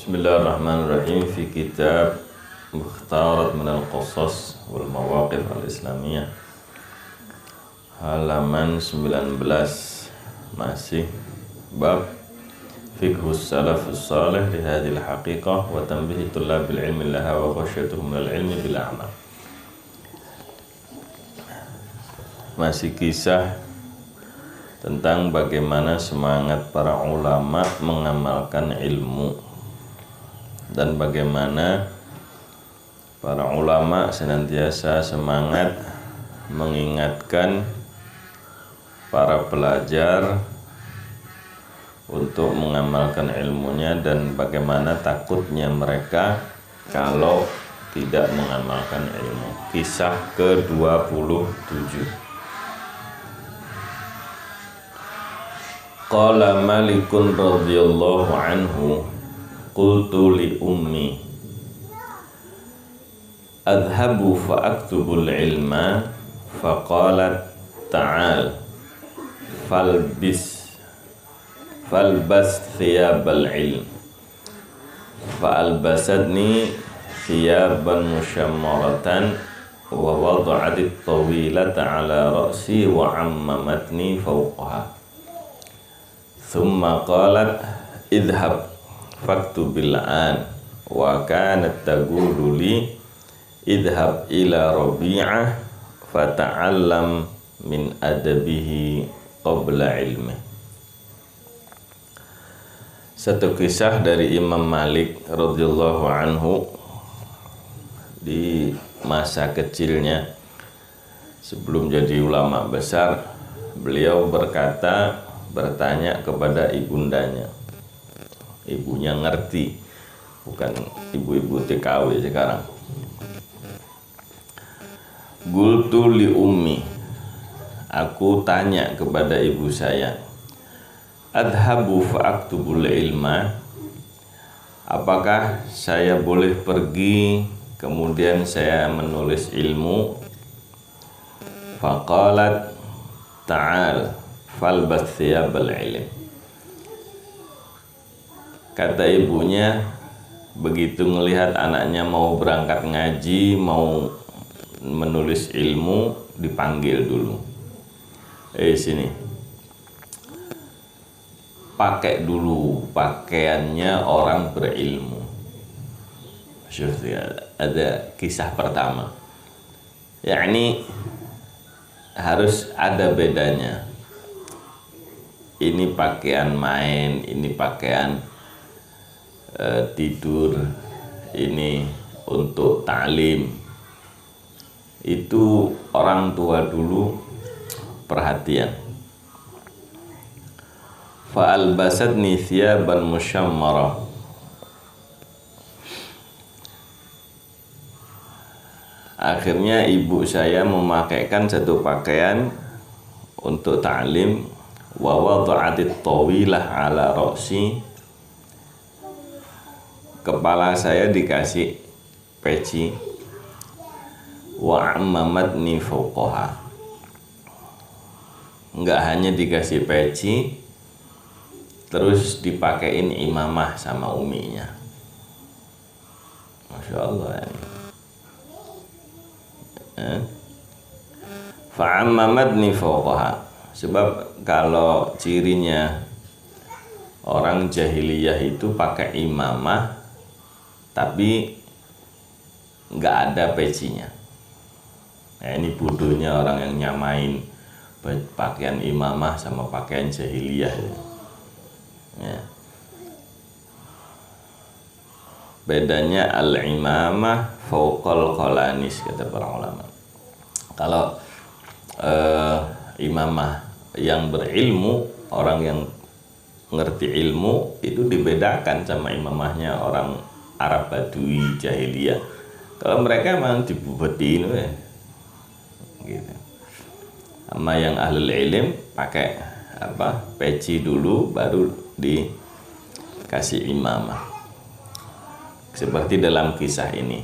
Bismillahirrahmanirrahim. Fi kitab Mukhtarat minal Qasas wal Mawaqif al-Islamiyah, halaman 19, masih bab Fiqhus Salafus Salih li hadhil haqiqah wa tanbihi tullabil ilmi laha wa khasyatuhum minal ilmi bil a'mal. Masih kisah tentang bagaimana semangat para ulama mengamalkan ilmu dan bagaimana para ulama senantiasa semangat mengingatkan para pelajar untuk mengamalkan ilmunya dan bagaimana takutnya mereka kalau tidak mengamalkan ilmu. Kisah ke-27. Qala Malikun radhiyallahu anhu, qultu li ummi adhabu fa'aktubul ilma, faqalat ta'al falbas thiyabal ilm, fa'albasadni thiyaban mushammaratan wa wada'atit tawilata ala ra'si wa ammamatni fawqaha. Thumma qalat idhab faktubil an, wa kanat taqulu li idhab ila Rabi'ah fata'allam min adabihi qabla ilmi. Satu kisah dari Imam Malik radhiyallahu anhu di masa kecilnya sebelum jadi ulama besar. Beliau bertanya kepada ibundanya. Ibunya ngerti, bukan ibu-ibu TKW sekarang. Qultu li ummi, aku tanya kepada ibu saya, adhabu fa'aktubul ilma, apakah saya boleh pergi kemudian saya menulis ilmu? Faqalat ta'al falbas thiyabal ilm. Kata ibunya, begitu melihat anaknya mau berangkat ngaji, mau menulis ilmu, dipanggil dulu. Sini, pakai dulu pakaiannya orang berilmu. Ada kisah pertama, yakni harus ada bedanya. Ini pakaian main, ini pakaian tidur, ini untuk ta'lim. Itu orang tua dulu perhatian. Fa'albasadni thiyaban mushammarah, akhirnya ibu saya memakaikan satu pakaian untuk ta'lim. Wa wada'atit tawilah ala ra'si, kepala saya dikasih peci. Wa ammamatni fawqaha, enggak hanya dikasih peci, terus dipakein imamah sama uminya. Masya Allah. Fa'ammamatni fawqaha, sebab kalau cirinya orang jahiliyah itu pakai imamah tapi nggak ada pecinya. Nah, ini bodohnya orang yang nyamain pakaian imamah sama pakaian jahiliyah. Ya. Bedanya al-imamah fauqal qalanis, kata para ulama. Kalau imamah yang berilmu, orang yang ngerti ilmu, itu dibedakan sama imamahnya orang Arab Badui jahiliyah. Kalau mereka memang dibubetin gitu. Sama yang ahlul ilm pakai peci dulu baru dikasih imamah. Seperti dalam kisah ini,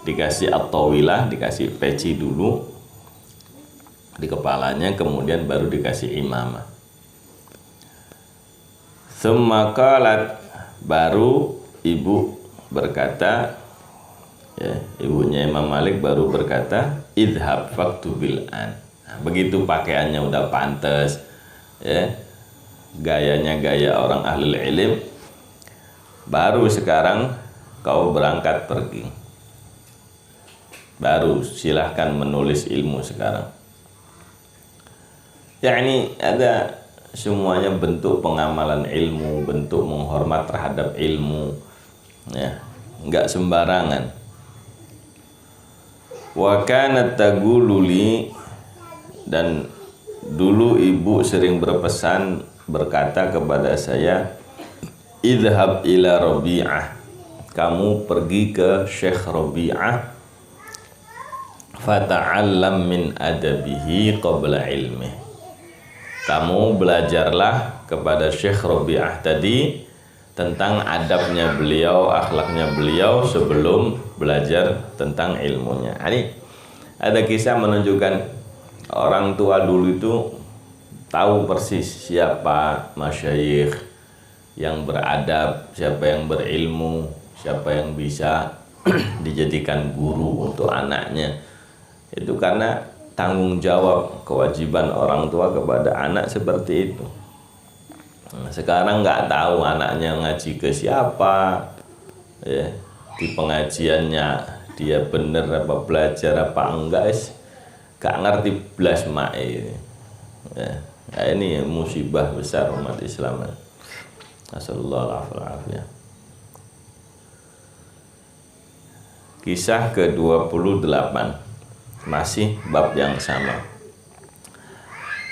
dikasih at-tawilah, dikasih peci dulu di kepalanya, kemudian baru dikasih imamah. Tsumma qalat, baru ibu berkata, ya, ibunya Imam Malik baru berkata, idhab faktubil an. Nah, begitu pakaiannya udah pantas, ya, gayanya gaya orang ahlul ilm, baru sekarang kau berangkat pergi. Baru silahkan menulis ilmu sekarang. Ya, ini ada semuanya bentuk pengamalan ilmu, bentuk menghormat terhadap ilmu, ya, nggak sembarangan. Wa kanat tagululi, dan dulu ibu sering berpesan berkata kepada saya, idhab ila Rabi'ah, kamu pergi ke Syekh Rabi'ah, fata'allam min adabihi qabla ilmih, kamu belajarlah kepada Syekh Rabi'ah tadi tentang adabnya beliau, akhlaknya beliau sebelum belajar tentang ilmunya. Ini ada kisah menunjukkan orang tua dulu itu tahu persis siapa masyayikh yang beradab, siapa yang berilmu, siapa yang bisa dijadikan guru untuk anaknya. Itu karena tanggung jawab, kewajiban orang tua kepada anak seperti itu. Nah, sekarang nggak tahu anaknya ngaji ke siapa, ya, di pengajiannya dia bener apa belajar apa enggak, gak ngerti belas mae. Ya, ini musibah besar umat Islam. Nasallallahu. Kisah ke-28, masih bab yang sama.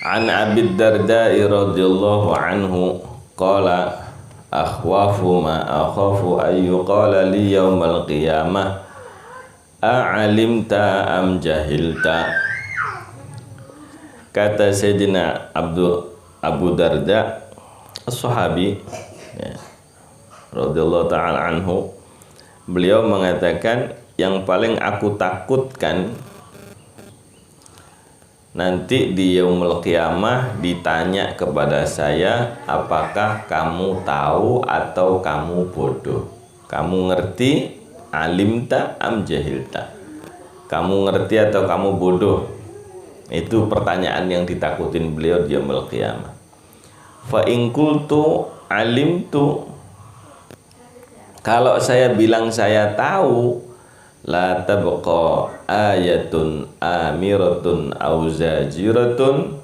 An Abi Darda radhiyallahu anhu qala akhwafu ma akhafu ayu qala li yaumal qiyamah a'alimta am jahilta. Kata Sayyidina Abu Darda as-sahabi, ya, radhiyallahu ta'ala anhu, beliau mengatakan, yang paling aku takutkan nanti di yaumul qiyamah ditanya kepada saya, apakah kamu tahu atau kamu bodoh? Kamu ngerti, alimta am jahilta? Kamu ngerti atau kamu bodoh? Itu pertanyaan yang ditakutin beliau di yaumul qiyamah. Fa in qultu alimtu, kalau saya bilang saya tahu, la tabqa ayatun amiratun aw zajiratun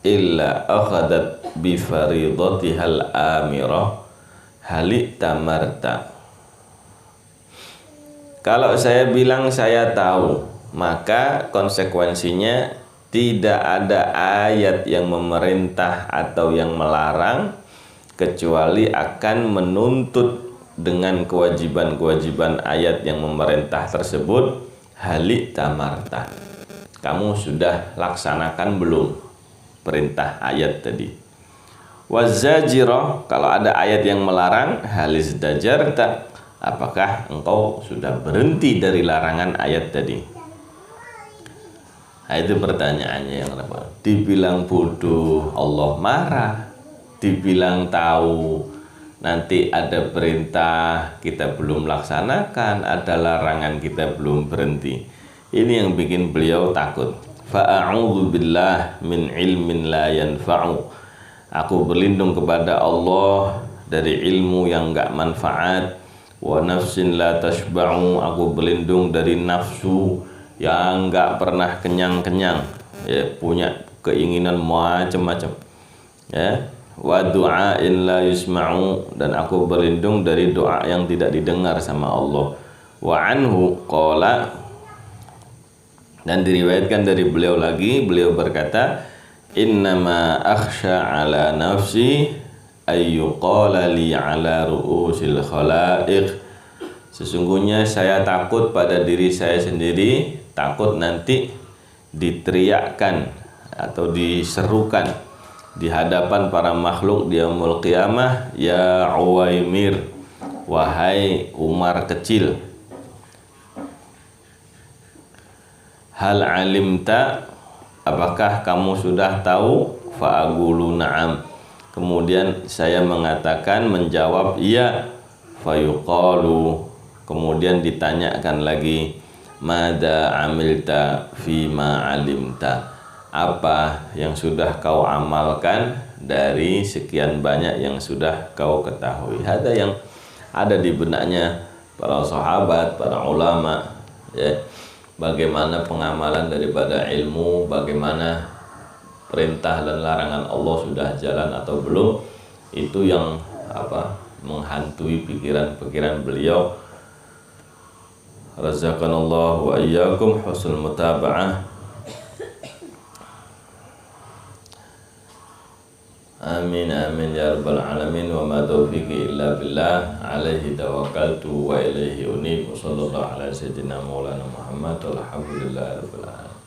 illa akhadat bi faridatihal amirah halik tamarta. Kalau saya bilang saya tahu, maka konsekuensinya tidak ada ayat yang memerintah atau yang melarang kecuali akan menuntut dengan kewajiban-kewajiban ayat yang memerintah tersebut. Halik tamarta, kamu sudah laksanakan belum perintah ayat tadi? Wazajirah, kalau ada ayat yang melarang, halis dajarta, apakah engkau sudah berhenti dari larangan ayat tadi? Nah, itu pertanyaannya yang repot. Dibilang bodoh Allah marah, dibilang tahu nanti ada perintah kita belum laksanakan, ada larangan kita belum berhenti. Ini yang bikin beliau takut. Fa'a'udzu billah min ilmin la yanfa'u. Aku berlindung kepada Allah dari ilmu yang enggak manfaat. Wa nafsin la tashba'u. Aku berlindung dari nafsu yang enggak pernah kenyang-kenyang, ya, punya keinginan macam-macam, ya. Wa du'ain la yusma'u, dan aku berlindung dari doa yang tidak didengar sama Allah. Wa anhu qala, dan diriwayatkan dari beliau lagi, beliau berkata, innama akhsha ala nafsi ayyuqala li ala ru'usil khalaiq. Sesungguhnya saya takut pada diri saya sendiri, takut nanti diteriakkan atau diserukan di hadapan para makhluk di yaumul qiyamah, ya Uwaimir, wahai Umar kecil, hal alimta, apakah kamu sudah tahu? Fa'agulu na'am, kemudian saya mengatakan, menjawab iya. fayuqalu, kemudian ditanyakan lagi, mada amilta fima alimta, apa yang sudah kau amalkan dari sekian banyak yang sudah kau ketahui. Ada yang ada di benaknya para sahabat, para ulama, ya, bagaimana pengamalan daripada ilmu, bagaimana perintah dan larangan Allah sudah jalan atau belum, itu yang menghantui pikiran-pikiran beliau. Razaqanallahu wa iyyakum husnul mutaba'ah. Amin amin ya rabbal alamin. Wa ma taufiqi illa billah, alaihi tawakkaltu wa ilaihi unib. Sallallahu ala sayyidina maulana Muhammad, walhamdulillahi rabbil alamin.